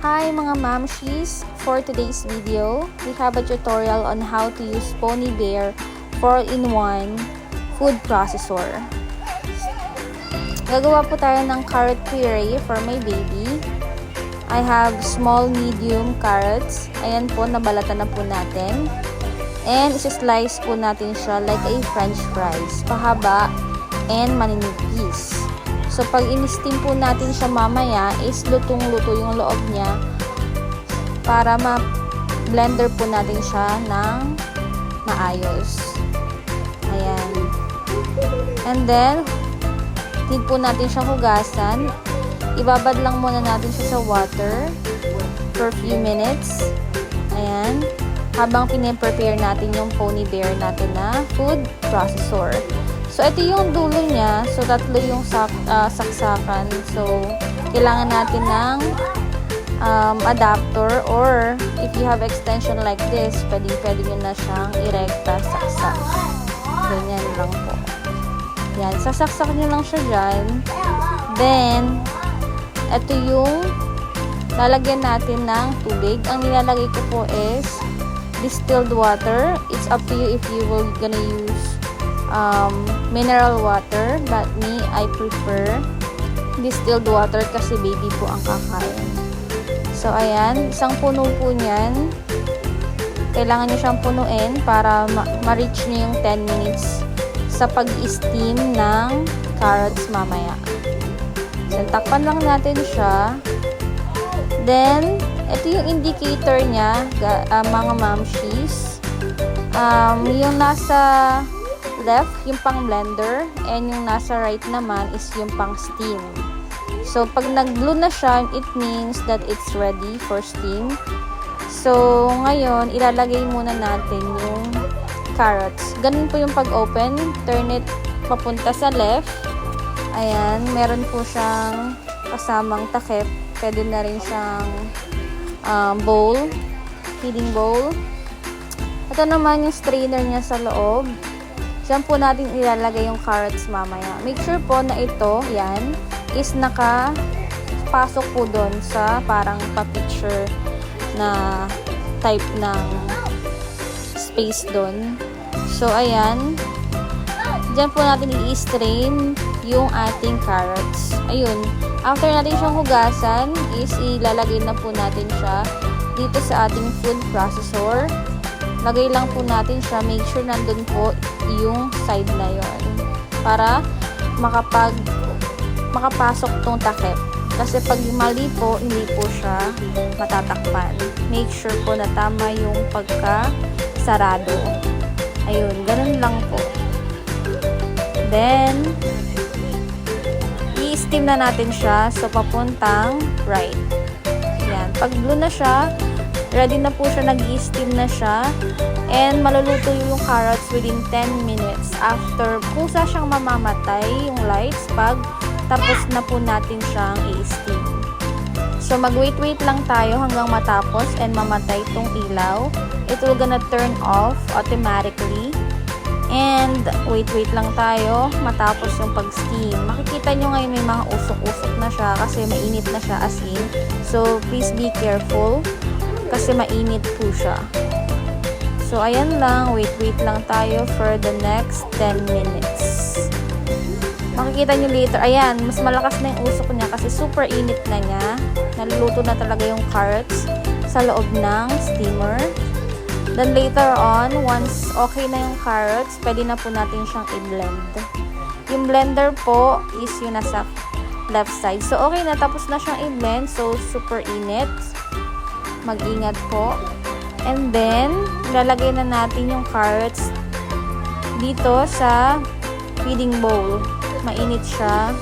Hi mga mamshies! For today's video, we have a tutorial on how to use Pony Bear 4-in-1 food processor. Gagawa po tayo ng carrot puree for my baby. I have small, medium carrots. Ayan po, nabalatan na po natin. And isi-slice po natin siya like a french fries. Pahaba and maninipis. So, pag in-steam po natin siya mamaya, is lutong-luto yung loob niya para ma-blender po natin siya ng maayos. Ayan. And then, need po natin siyang hugasan. Ibabad lang muna natin siya sa water for few minutes. Ayan. Habang piniprepare natin yung Pony Bear natin na food processor. So, ito yung dulo niya. So, tatlo yung saksakan. So, kailangan natin ng adapter or if you have extension like this, pwede nyo na siyang irekta saksak. Ganyan lang po. Yan. Sasaksak nyo lang siya dyan. Then, ito yung lalagyan natin ng tubig. Ang nilalagay ko po is distilled water. It's up to you if you will gonna use mineral water, but me, I prefer distilled water kasi baby po ang kakain. So, ayan, isang puno po niyan. Kailangan nyo siyang punuin para ma-reach nyo yung 10 minutes sa pag-steam ng carrots mamaya. So, takpan lang natin siya. Then, ito yung indicator niya, mga mamshies. Yung nasa left, yung pang blender, and yung nasa right naman is yung pang steam. So, pag nag-blue na siya, it means that it's ready for steam. So, ngayon, ilalagay muna natin yung carrots. Ganun po yung pag-open. Turn it papunta sa left. Ayan, meron po siyang kasamang takip. Pwede na rin siyang bowl, feeding bowl. Ito naman yung strainer niya sa loob. Diyan po natin ilalagay yung carrots mamaya. Make sure po na ito, yan, is nakapasok po doon sa parang pa-picture na type ng space doon. So, ayan. Diyan po natin i-strain yung ating carrots. Ayun. After natin siyang hugasan, is ilalagay na po natin siya dito sa ating food processor. Lagay lang po natin siya. Make sure nandun po yung side na yon para makapasok tong takip. Kasi pag mali po, hindi po siya matatakpan. Make sure po na tama yung pagka-sarado. Ayun, ganun lang po. Then, i-steam na natin siya so papuntang right. Yan. Pag blue na siya, ready na po siya, nag-i-steam na siya. And maluluto yung carrots within 10 minutes. After, kusa siyang mamamatay yung lights pag tapos na po natin siyang i-steam. So, mag-wait-wait lang tayo hanggang matapos and mamatay itong ilaw. It will gonna turn off automatically. And, wait-wait lang tayo matapos yung pag-steam. Makikita nyo ngayon may mga usok-usok na siya kasi mainit na siya as in. So, please be careful kasi mainit po siya. So, ayan lang. Wait lang tayo for the next 10 minutes. Makikita nyo later. Ayan, mas malakas na yung usok niya kasi super init na niya. Naluluto na talaga yung carrots sa loob ng steamer. Then later on, once okay na yung carrots, pwede na po natin siyang i-blend. Yung blender po is yung nasa left side. So, okay na. Tapos na siyang i-blend. So, super init. Mag-ingat po. And then, lalagay na natin yung carrots dito sa feeding bowl. Mainit siya.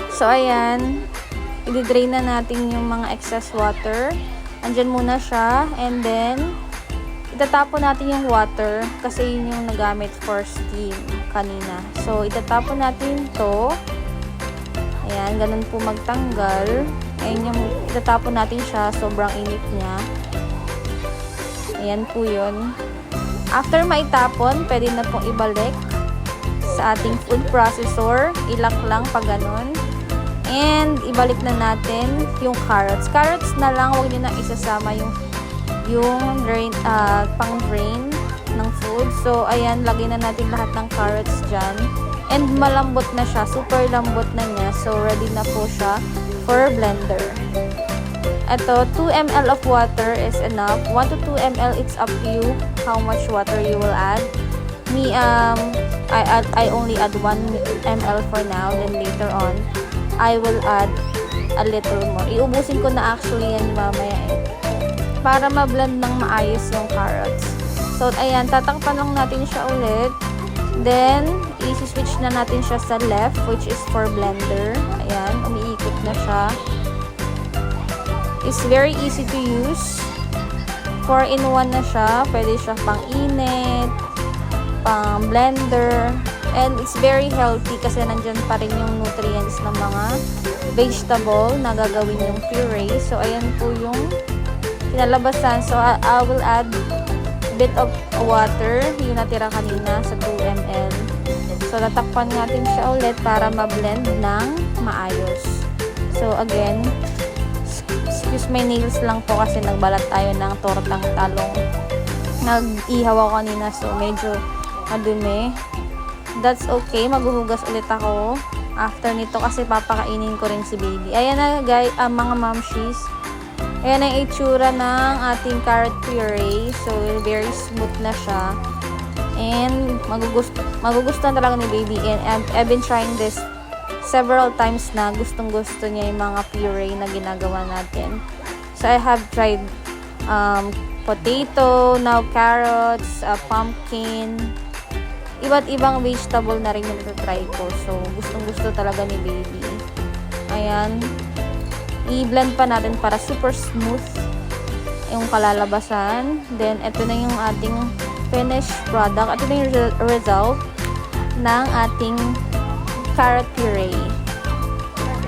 So, ayan. I-drain na natin yung mga excess water. Andyan muna siya. And then, itatapon natin yung water kasi yun yung nagamit for steam kanina. So, itatapon natin to. Ayan, ganun po magtanggal. Ayan yung itatapon natin siya. Sobrang init niya. Ayan po yun. After maitapon, pwede na pong ibalik sa ating food processor. Ilak lang pag ganun. And ibalik na natin yung carrots. Carrots na lang, huwag niyo na isasama yung pang drain ng food. So ayan, lagay na natin lahat ng carrots dyan. And malambot na siya, super lambot na niya. So ready na po siya for blender. Ito, 2 ml of water is enough. 1 to 2 ml, it's up to you how much water you will add. Me, I only add 1 ml for now. Then later on, I will add a little more. Iubusin ko na actually yan mamaya para ma-blend ng maayos yung carrots. So, ayan, tatakpan lang natin siya ulit. Then, i-switch na natin siya sa left, which is for blender. Ayan, umiikot na siya. It's very easy to use. 4-in-1 na siya. Pwede siya pang init, pang blender. And it's very healthy kasi nandyan pa rin yung nutrients ng mga vegetable na gagawin yung puree. So, ayan po yung kinalabasan. So, I will add a bit of water. Yung natira kanina sa 2 ml. So, tatakpan natin siya ulit para ma-blend ng maayos. So, again, excuse my nails lang po kasi nagbalat tayo ng tortang talong. Nag-ihaw ako kanina so medyo madumi. That's okay. Maghuhugas ulit ako after nito kasi papakainin ko rin si baby. Ayan na guys, mga momshies. Ayan ang itsura ng ating carrot puree. So, very smooth na siya. And magugustuhan talaga ni baby. And I've been trying this several times na. Gustong-gusto niya yung mga puree na ginagawa natin. So, I have tried potato, now carrots, pumpkin, iba't ibang vegetable na rin yung try ko. So, gustong-gusto talaga ni baby. Ayan. I-blend pa natin para super smooth yung kalalabasan. Then, ito na yung ating finished product. Ito na yung result ng ating carrot puree.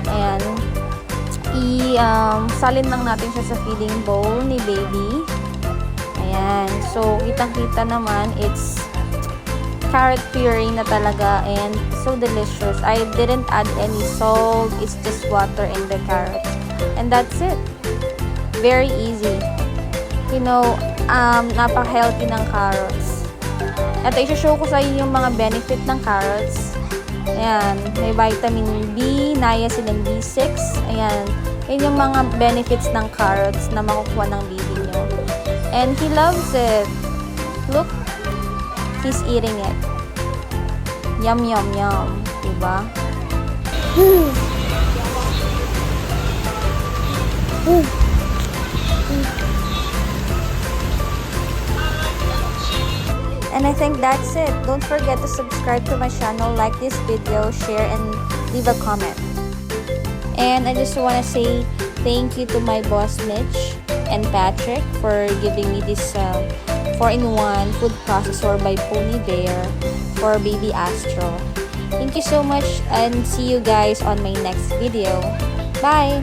Ayan. Salin lang natin siya sa feeding bowl ni baby. Ayan. So, kitang-kita naman, it's carrot puree na talaga and so delicious. I didn't add any salt. It's just water and the carrots. And that's it. Very easy. You know, napaka-healthy ng carrots. At i-show ko sa inyo yung mga benefit ng carrots. Ayan, may vitamin B, niacin and B6. Ayan, yun yung mga benefits ng carrots na makukuha ng baby nyo. And he loves it. Look, he's eating it. Yum, yum, yum. Diba? And I think that's it. Don't forget to subscribe to my channel, like this video, share, and leave a comment. And I just want to say thank you to my boss Mitch and Patrick for giving me this 4-in-1 food processor by Pony Bear for baby Astro. Thank you so much and see you guys on my next video. Bye!